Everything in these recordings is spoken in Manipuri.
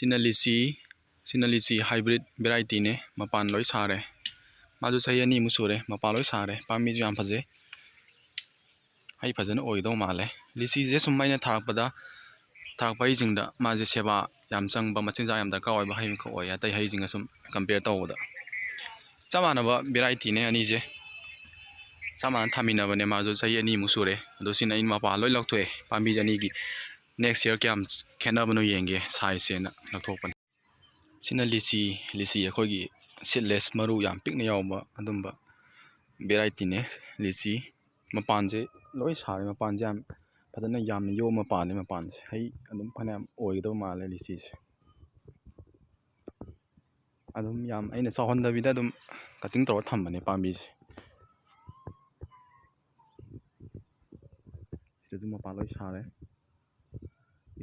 ꯁꯤꯅ ꯂꯤꯆꯤ ꯍꯥꯏꯕ꯭ꯔꯤꯠ ꯚꯦꯔꯥꯏꯇꯤꯅꯦ ꯃꯄꯥꯟ ꯂꯣꯏ ꯁꯥꯔꯦ ꯃꯥꯁꯨ ꯆꯍꯤ 2ꯃꯨꯛ ꯁꯨꯔꯦ ꯃꯄꯥꯟ ꯂꯣꯏ ꯁꯥꯔꯦ ꯄꯥꯝꯕꯤꯁꯨ ꯌꯥꯝ ꯐꯖꯩ ꯍꯩ ꯐꯖꯅ ꯑꯣꯏꯗꯧ ꯃꯥꯜꯂꯦ ꯂꯤꯆꯤꯁꯦ ꯁꯨꯝ ꯑꯩꯅ ꯊꯥꯔꯛꯄ ꯍꯩꯁꯤꯡꯗ ꯃꯥꯁꯦ ꯁꯦꯕꯥ ꯌꯥꯝ ꯆꯪꯕ ꯃꯆꯤꯟꯖꯥꯛ ꯌꯥꯝ ꯗꯔꯀꯥꯔ ꯑꯣꯏꯕ ꯍꯩ ꯑꯃꯈꯛ ꯑꯣꯏ ꯑꯇꯩ ꯍꯩꯁꯤꯡꯒ ꯁꯨꯝ ꯀꯝꯄꯤꯌꯔ ꯇꯧꯕꯗ ꯆꯞ ꯃꯥꯟꯅꯕ ꯚꯦꯔꯥꯏꯇꯤꯅꯦ ꯑꯅꯤꯁꯦ ꯆꯞ ꯃꯥꯟꯅ ꯊꯥꯃꯤꯟꯅꯕꯅꯦ ꯃꯥꯁꯨ ꯆꯍꯤ 2ꯃꯨꯛ ꯁꯨꯔꯦ ꯑꯗꯣ ꯁꯤꯅ ꯑꯩꯅ ꯃꯄꯥꯟ ꯂꯣꯏ ꯂꯧꯊꯣꯛꯑꯦ ꯄꯥꯝꯕꯤ ꯑꯅꯤꯒꯤ ꯅꯦꯛꯁ ꯏꯌꯔ ꯀꯌꯥꯝ ꯈꯦꯠꯅꯕꯅꯣ ꯌꯦꯡꯒꯦ ꯁꯥꯏꯖꯁꯦꯅ ꯂꯧꯊꯣꯛꯄꯅꯦ ꯁꯤꯅ ꯂꯤꯆꯤ ꯑꯩꯈꯣꯏꯒꯤ ꯁꯤꯗꯂꯦꯁ ꯃꯔꯨ ꯌꯥꯝ ꯄꯤꯛꯅ ꯌꯥꯎꯕ ꯑꯗꯨꯝꯕ ꯚꯦꯔꯥꯏꯇꯤꯅꯦ ꯂꯤꯆꯤ ꯃꯄꯥꯟꯁꯦ ꯂꯣꯏ ꯁꯥꯔꯦ ꯃꯄꯥꯟꯁꯦ ꯌꯥꯝ ꯐꯖꯅ ꯌꯥꯝꯅ ꯌꯣꯝꯃ ꯄꯥꯜꯂꯦ ꯃꯄꯥꯟꯁꯦ ꯍꯩ ꯑꯗꯨꯝ ꯐꯅꯌꯥꯝ ꯑꯣꯏꯒꯗꯕ ꯃꯥꯜꯂꯦ ꯂꯤꯆꯤꯁꯦ ꯑꯗꯨꯝ ꯌꯥꯝ ꯑꯩꯅ ꯆꯥꯎꯍꯟꯗꯕꯤꯗ ꯑꯗꯨꯝ ꯀꯠꯇꯤꯡ ꯇꯧꯔ ꯊꯝꯕꯅꯦ ꯄꯥꯝꯕꯤꯁꯦ ꯁꯤꯗꯁꯨ ꯃꯄꯥꯟ ꯂꯣꯏ ꯁꯥꯔꯦ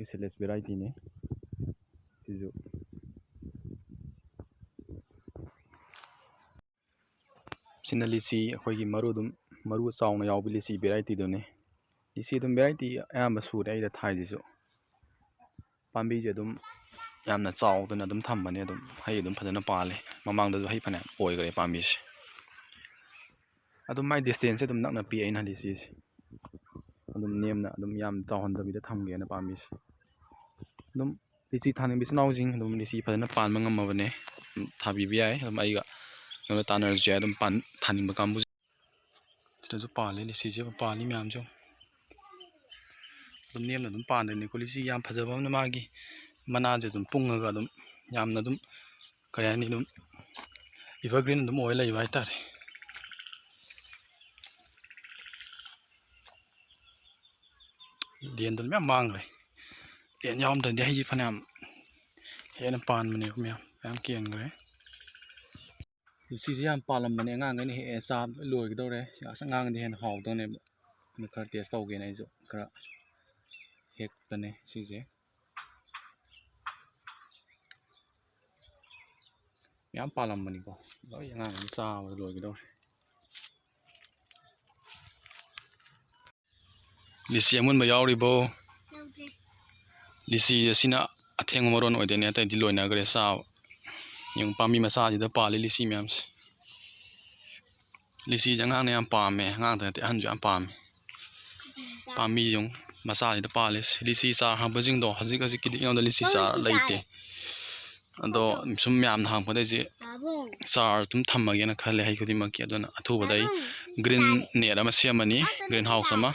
ꯁꯤꯗꯂꯦꯁ ꯚꯦꯔꯥꯏꯇꯤꯅꯦ ꯁꯤꯁꯨ ꯁꯤꯅ ꯂꯤꯆꯤ ꯑꯩꯈꯣꯏꯒꯤ ꯃꯔꯨ ꯆꯥꯎꯅ ꯌꯥꯎꯕ ꯂꯤꯆꯤ ꯚꯦꯔꯥꯏꯇꯤꯗꯨꯅꯦ ꯂꯤꯆꯤ ꯑꯗꯨꯝ ꯚꯦꯔꯥꯏꯇꯤ ꯑꯌꯥꯝꯕ ꯁꯨꯔꯦ ꯑꯩꯗ ꯊꯥꯏꯁꯤꯁꯨ ꯄꯥꯝꯕꯤꯁꯦ ꯑꯗꯨꯝ ꯌꯥꯝꯅ ꯆꯥꯎꯗꯅ ꯑꯗꯨꯝ ꯊꯝꯕꯅꯦ ꯑꯗꯨꯝ ꯍꯩ ꯑꯗꯨꯝ ꯐꯖꯅ ꯄꯥꯜꯂꯦ ꯃꯃꯥꯡꯗꯁꯨ ꯍꯩ ꯐꯅꯌꯥꯝ ꯑꯣꯏꯈ꯭ꯔꯦ ꯄꯥꯝꯕꯤꯁꯦ ꯑꯗꯨꯝ ꯃꯥꯏ ꯗꯤꯁꯇꯦꯟꯁꯁꯦ ꯑꯗꯨꯝ ꯅꯛꯅ ꯄꯤ ꯑꯩꯅ ꯂꯤꯆꯤꯁꯦ ꯑꯗꯨꯝ ꯅꯦꯝꯅ ꯑꯗꯨꯝ ꯌꯥꯝ ꯆꯥꯎꯍꯟꯗꯕꯤꯗ ꯊꯝꯒꯦꯅ ꯄꯥꯝꯕꯤꯁꯦ ꯑꯗꯨꯝ ꯂꯤꯆꯤ ꯊꯥꯅꯤꯡꯕ ꯏꯆꯤꯜ ꯏꯅꯥꯎꯁꯤꯡ ꯑꯗꯨꯝ ꯂꯤꯆꯤ ꯐꯖꯅ ꯄꯥꯟꯕ ꯉꯝꯃꯕꯅꯦ ꯊꯥꯕꯤꯕ ꯌꯥꯏ ꯑꯗꯨꯝ ꯑꯩꯒ ꯇꯥꯟꯅꯔꯁꯨ ꯌꯥꯏ ꯑꯗꯨꯝ ꯊꯥꯅꯤꯡꯕ ꯀꯥꯡꯕꯨ ꯁꯤꯗꯁꯨ ꯄꯥꯜꯂꯦ ꯂꯤꯆꯤꯁꯦ ꯄꯥꯜꯂꯤ ꯃꯌꯥꯝꯁꯨ ꯑꯗꯨꯝ ꯅꯦꯝꯅ ꯑꯗꯨꯝ ꯄꯥꯟꯗꯣꯏꯅꯤꯀꯣ ꯂꯤꯆꯤ ꯌꯥꯝ ꯐꯖꯕ ꯑꯃꯅ ꯃꯥꯒꯤ ꯃꯅꯥꯁꯦ ꯑꯗꯨꯝ ꯄꯨꯡꯉꯒ ꯑꯗꯨꯝ ꯌꯥꯝꯅ ꯑꯗꯨꯝ ꯀꯩ ꯍꯥꯏꯅꯤ ꯑꯗꯨꯝ ꯏꯚꯔꯒ꯭ꯔꯤꯟ ꯑꯗꯨꯝ ꯑꯣꯏ ꯂꯩꯕ ꯍꯥꯏꯇꯥꯔꯦ ꯂꯦꯟꯗꯨ ꯃꯌꯥꯝ ꯃꯥꯡꯈ꯭ꯔꯦ ꯂꯦꯟ ꯌꯥꯎꯔꯝꯗ꯭ꯔꯗꯤ ꯍꯩꯁꯦ ꯐꯅꯌꯥꯝ ꯍꯦꯟꯅ ꯄꯥꯟꯕꯅꯦꯕ ꯃꯌꯥꯝ ꯀꯦꯟꯈ꯭ꯔꯦ ꯂꯤꯆꯤꯁꯦ ꯌꯥꯝ ꯄꯥꯜꯂꯝꯕꯅꯦ ꯑꯉꯥꯡꯈꯩꯅ ꯍꯦꯛꯑꯦ ꯆꯥꯕ ꯂꯣꯏꯒꯗꯧꯔꯦ ꯑꯉꯥꯡꯗꯤ ꯍꯦꯟꯅ ꯍꯥꯎꯗꯧꯅꯦꯕ ꯑꯗꯨ ꯈꯔ ꯇꯦꯁ ꯇꯧꯒꯦꯅ ꯑꯩꯁꯨ ꯈꯔ ꯍꯦꯛꯄꯅꯦ ꯁꯤꯁꯦ ꯃꯌꯥꯝ ꯄꯥꯜꯂꯝꯕꯅꯤꯀꯣ ꯂꯣꯏ ꯑꯉꯥꯡꯈꯩꯅ ꯆꯥꯕꯗ ꯂꯣꯏꯒꯗꯧꯔꯦ ꯂꯤꯆꯤ ꯑꯃꯨꯟꯕ ꯌꯥꯎꯔꯤꯕꯣ ꯂꯤꯆꯤ ꯑꯁꯤꯅ ꯑꯊꯦꯡꯕ ꯃꯔꯣꯟ ꯑꯣꯏꯗꯣꯏꯅꯦ ꯑꯇꯩꯗꯤ ꯂꯣꯏꯅꯈ꯭ꯔꯦ ꯆꯥꯕ ꯌꯦꯡꯉꯨ ꯄꯥꯝꯕꯤ ꯃꯆꯥꯁꯤꯗ ꯄꯥꯜꯂꯤ ꯂꯤꯆꯤ ꯃꯌꯥꯝꯁꯦ ꯂꯤꯆꯤꯁꯦ ꯑꯉꯥꯡꯅ ꯌꯥꯝ ꯄꯥꯝꯃꯦ ꯑꯉꯥꯡꯗ ꯅꯠꯇꯦ ꯑꯍꯟꯁꯨ ꯌꯥꯝ ꯄꯥꯝꯃꯦ ꯄꯥꯝꯕꯤ ꯌꯦꯡꯉꯨ ꯃꯆꯥꯁꯤꯗ ꯄꯥꯜꯂꯦ ꯂꯤꯆꯤ ꯆꯥꯔ ꯍꯪꯕꯁꯤꯡꯗꯣ ꯍꯧꯖꯤꯛꯀꯤꯗꯤ ꯑꯩꯉꯣꯟꯗ ꯂꯤꯆꯤ ꯆꯥꯔ ꯂꯩꯇꯦ ꯑꯗꯣ ꯁꯨꯝ ꯃꯌꯥꯝꯅ ꯍꯪꯉꯛꯄꯗ ꯑꯩꯁꯦ ꯆꯥꯔ ꯑꯗꯨꯝ ꯊꯝꯃꯒꯦꯅ ꯈꯜꯂꯦ ꯍꯩ ꯈꯨꯗꯤꯡꯃꯛꯀꯤ ꯑꯗꯨꯅ ꯑꯊꯨꯕꯗ ꯑꯩ ꯒ꯭ꯔꯤꯟ ꯅꯦꯠ ꯑꯃ ꯁꯦꯝꯃꯅꯤ ꯒ꯭ꯔꯤꯟ ꯍꯥꯎꯁ ꯑꯃ